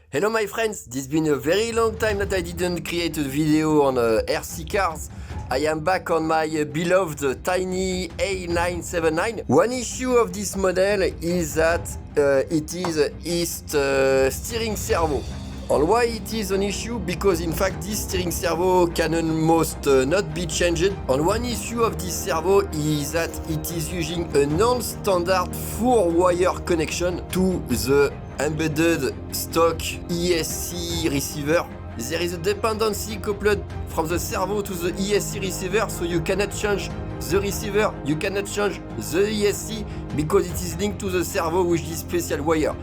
Hello my friends, it's been a very long time that I didn't create a video on RC cars. I am back on my beloved Tiny A979. One issue of this model is that it is East steering servo. And why it is an issue? Because in fact this steering servo can almost not be changed. And one issue of this servo is that it is using a non-standard 4-wire connection to the embedded stock ESC receiver. There is a dependency coupled from the servo to the ESC receiver, so you cannot change the receiver, you cannot change the ESC because it is linked to the servo with this special wire.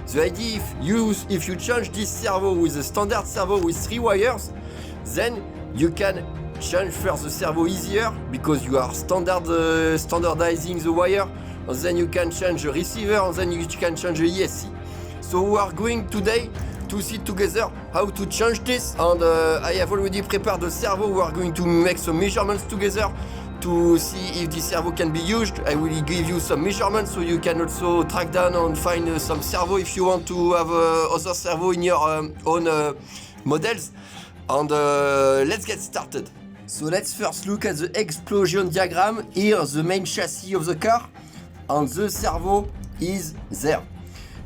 The idea if you change this servo with a standard servo with 3 wires, then you can transfer the servo easier because you are standardizing the wire, and then you can change the receiver, and then you can change the ESC. So we are going today to see together how to change this, and I have already prepared the servo. We are going to make some measurements together to see if this servo can be used. I will give you some measurements so you can also track down and find some servo if you want to have other servo in your own models. And let's get started. So let's first look at the explosion diagram. Here the main chassis of the car, and the servo is there.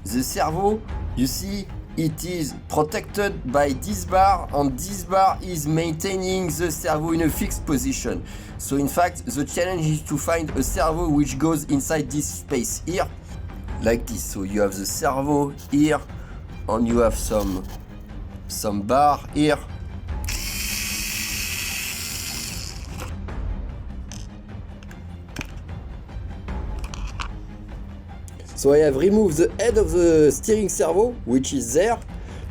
The servo, you see, it is protected by this bar, and this bar is maintaining the servo in a fixed position. So in fact, the challenge is to find a servo which goes inside this space here, like this. So you have the servo here, and you have some bar here. So I have removed the head of the steering servo, which is there,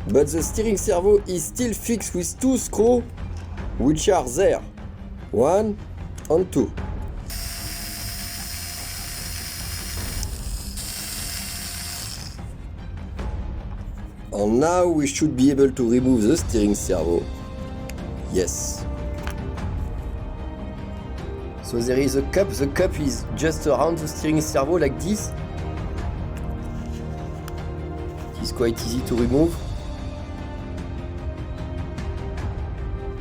but the steering servo is still fixed with 2 screws, which are there, 1 and 2. And now we should be able to remove the steering servo. Yes. So there is a cup. The cup is just around the steering servo like this. It's quite easy to remove.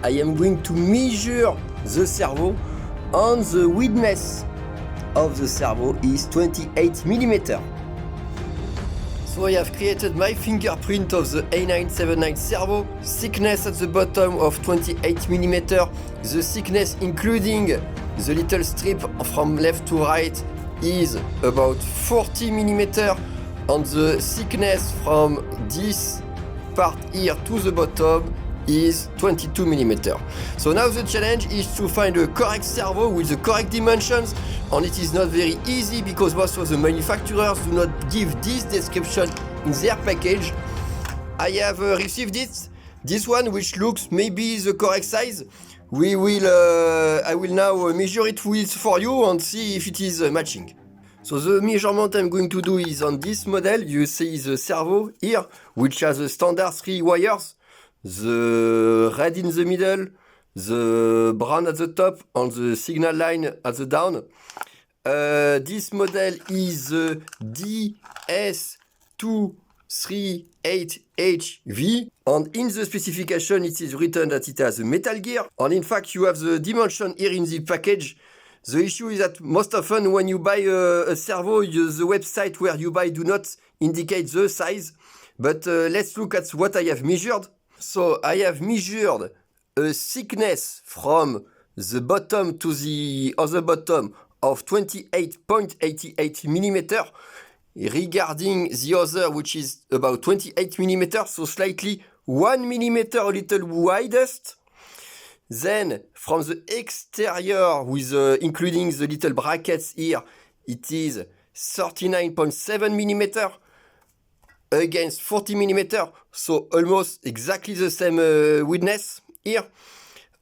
I am going to measure the servo, and the width of the servo is 28 mm. So I have created my fingerprint of the A979 servo. Thickness at the bottom of 28 mm. The thickness including the little strip from left to right is about 40 mm. And the thickness from this part here to the bottom is 22 mm. So now the challenge is to find a correct servo with the correct dimensions, and it is not very easy because most of the manufacturers do not give this description in their package. I have received this one which looks maybe the correct size. I will now measure it for you and see if it is matching. So the measurement I'm going to do is on this model. You see the servo here, which has the standard 3 wires, the red in the middle, the brown at the top, and the signal line at the down. This model is the DS238HV, and in the specification it is written that it has a metal gear, and in fact you have the dimension here in the package. The issue is that most often when you buy a servo, the website where you buy do not indicate the size. But let's look at what I have measured. So I have measured a thickness from the bottom to the other bottom of 28.88 mm. Regarding the other, which is about 28 mm, so slightly 1 mm a little widest. Then from the exterior, with including the little brackets here, it is 39.7 mm against 40 mm, so almost exactly the same width here.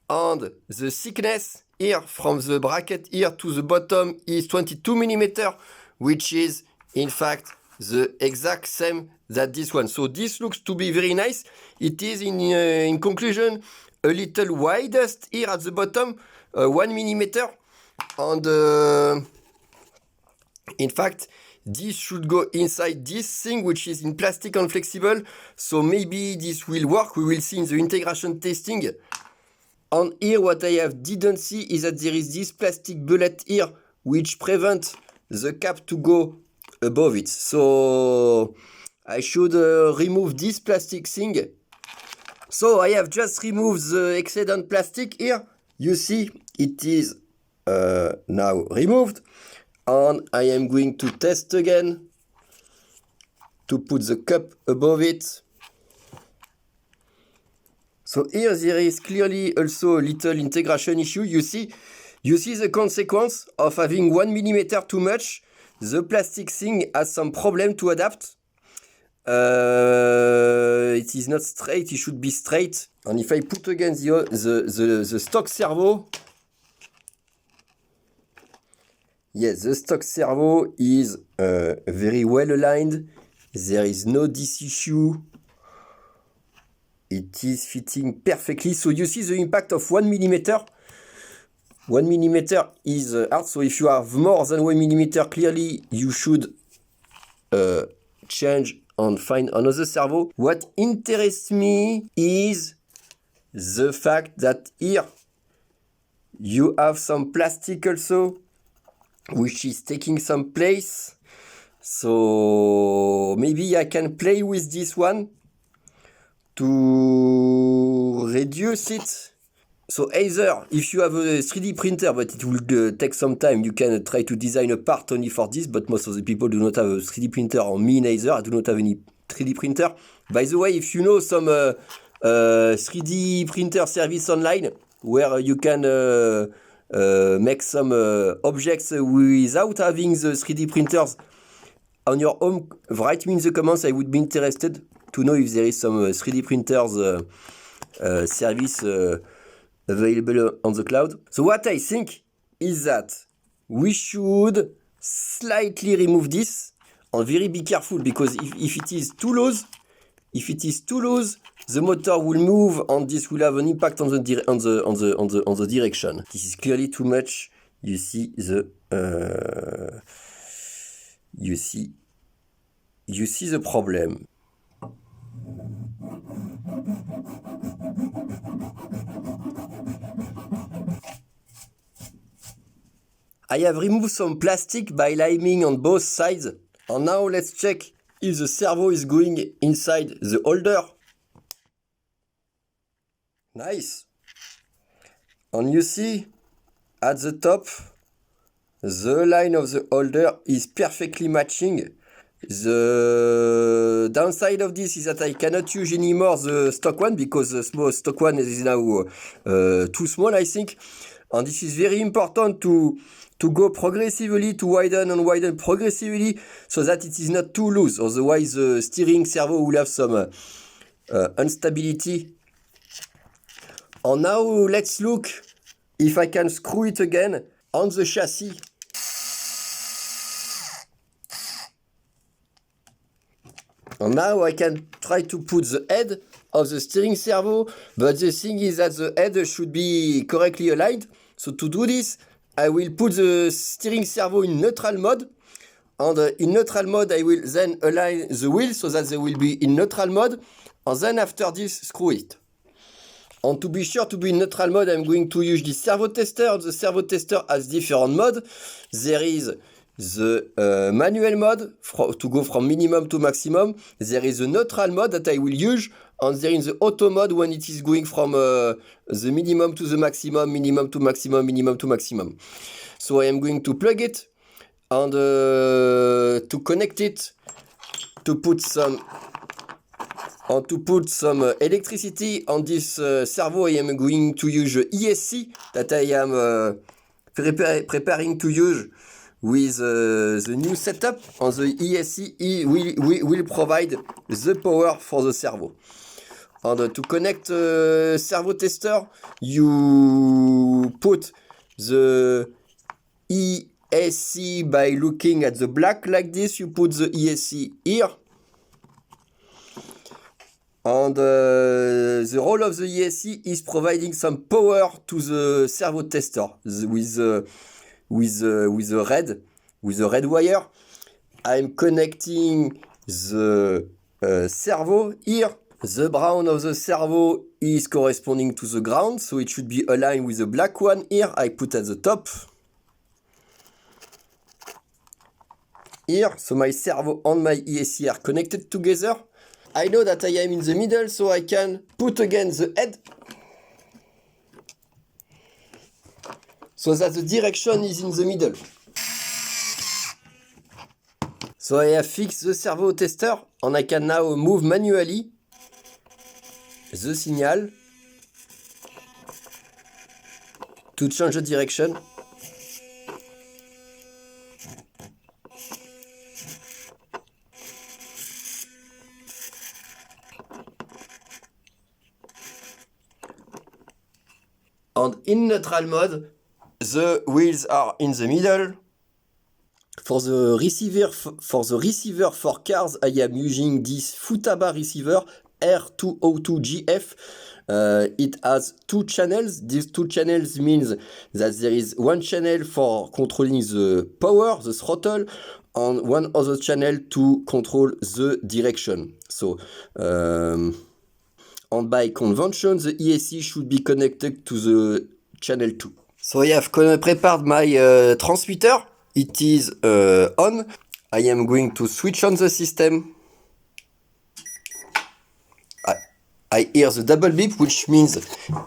And the thickness here from the bracket here to the bottom is 22 mm, which is in fact the exact same that this one. So this looks to be very nice. It is in conclusion a little widest here at the bottom, 1 mm, And in fact, this should go inside this thing, which is in plastic and flexible. So maybe this will work. We will see in the integration testing. And here, what I didn't see is that there is this plastic bullet here, which prevent the cap to go above it. So I should remove this plastic thing. So I have just removed the excedent plastic here. You see, it is now removed. And I am going to test again to put the cup above it. So here there is clearly also a little integration issue. You see the consequence of having 1 millimeter too much. The plastic thing has some problem to adapt. It is not straight, it should be straight. And if I put again the stock servo, yes, the stock servo is very well aligned. There is no this issue. It is fitting perfectly. So you see the impact of 1 millimeter. 1 millimeter is hard. So if you have more than 1 millimeter, clearly you should change and find another servo. What interests me is the fact that here you have some plastic also, which is taking some place. So maybe I can play with this one to reduce it. So either if you have a 3D printer, but it will take some time, you can try to design a part only for this, but most of the people do not have a 3D printer, or me neither. I do not have any 3D printer. By the way, if you know some 3D printer service online where you can make some objects without having the 3D printers on your home, write me in the comments. I would be interested to know if there is some 3D printers service available on the cloud. So what I think is that we should slightly remove this and very be careful, because if it is too loose, the motor will move and this will have an impact on the direction. This is clearly too much. You see the you see the problem. I have removed some plastic by liming on both sides. And now let's check if the servo is going inside the holder. Nice. And you see at the top, the line of the holder is perfectly matching. The downside of this is that I cannot use anymore the stock one, because the small stock one is now too small, I think. And this is very important to go progressively, to widen and widen progressively, so that it is not too loose. Otherwise, the steering servo will have some instability. And now let's look if I can screw it again on the chassis. And now I can try to put the head of the steering servo, but the thing is that the head should be correctly aligned. So to do this, I will put the steering servo in neutral mode, and in neutral mode I will then align the wheel so that they will be in neutral mode, and then after this screw it. And to be sure to be in neutral mode, I'm going to use the servo tester. The servo tester has different modes. There is the manual mode to go from minimum to maximum. There is the neutral mode that I will use, and there is the auto mode when it is going from the minimum to the maximum, minimum to maximum, minimum to maximum. So I am going to plug it and to connect it, to put some electricity on this servo. I am going to use ESC that I am preparing to use with the new setup. And the ESC will provide the power for the servo. And to connect servo tester, you put the ESC by looking at the black like this. You put the ESC here. And the role of the ESC is providing some power to the servo tester with with the red wire. I'm connecting the servo here. The brown of the servo is corresponding to the ground, so it should be aligned with the black one here. I put at the top. Here, so my servo and my ESC are connected together. I know that I am in the middle, so I can put again the head. So that the direction is in the middle. So I have fixed the servo tester, and I can now move manually the signal to change the direction. And in neutral mode, the wheels are in the middle. For the receiver for cars, I am using this Futaba receiver R202GF. It has two channels. These two channels means that there is one channel for controlling the power, the throttle, and one other channel to control the direction. So, and by convention, the ESC should be connected to the channel 2. So I have prepared my transmitter. It is on. I am going to switch on the system. I hear the double beep, which means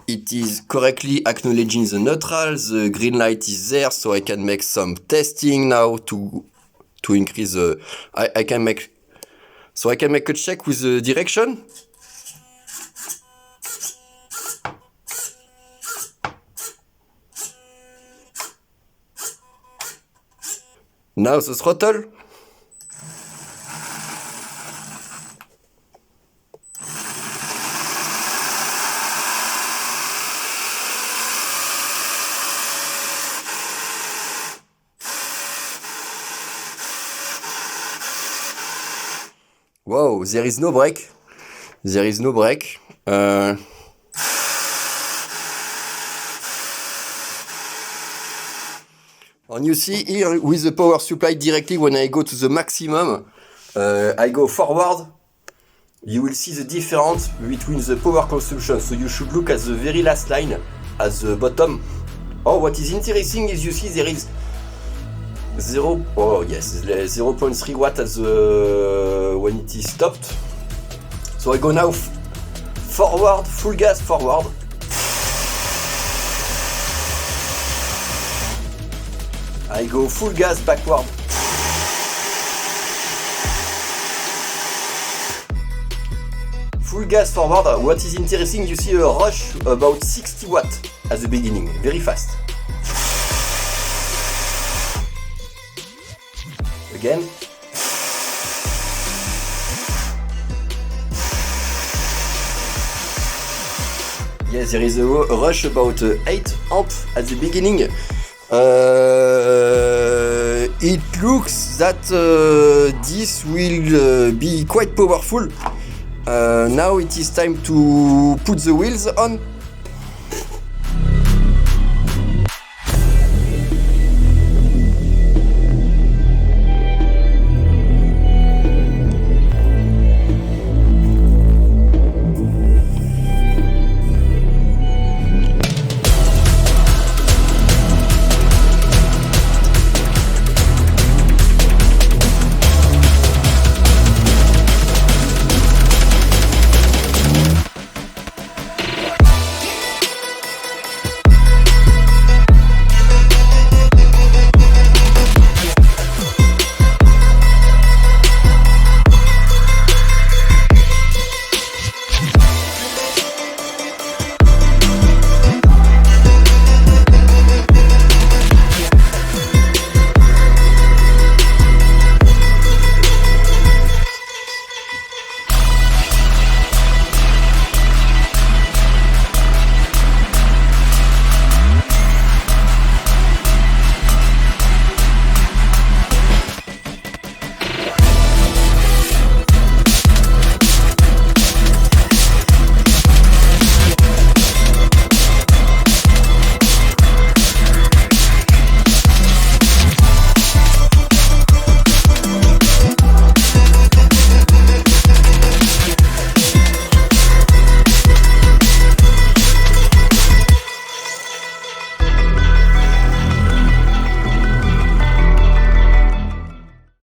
it is correctly acknowledging the neutral. The green light is there, so I can make some testing now to increase the. I can make a check with the direction. Now the throttle. Wow, there is no brake. There is no brake. And you see here with the power supply directly when I go to the maximum, I go forward, you will see the difference between the power consumption. So you should look at the very last line at the bottom. Oh, what is interesting is you see there is 0.3 watt at the when it is stopped. So I go now forward, full gas forward. I go full gas backward. Full gas forward. What is interesting, you see a rush about 60 watt at the beginning, very fast. Again. Yes, there is a rush about 8 amp at the beginning. It looks that this will be quite powerful. Now it is time to put the wheels on.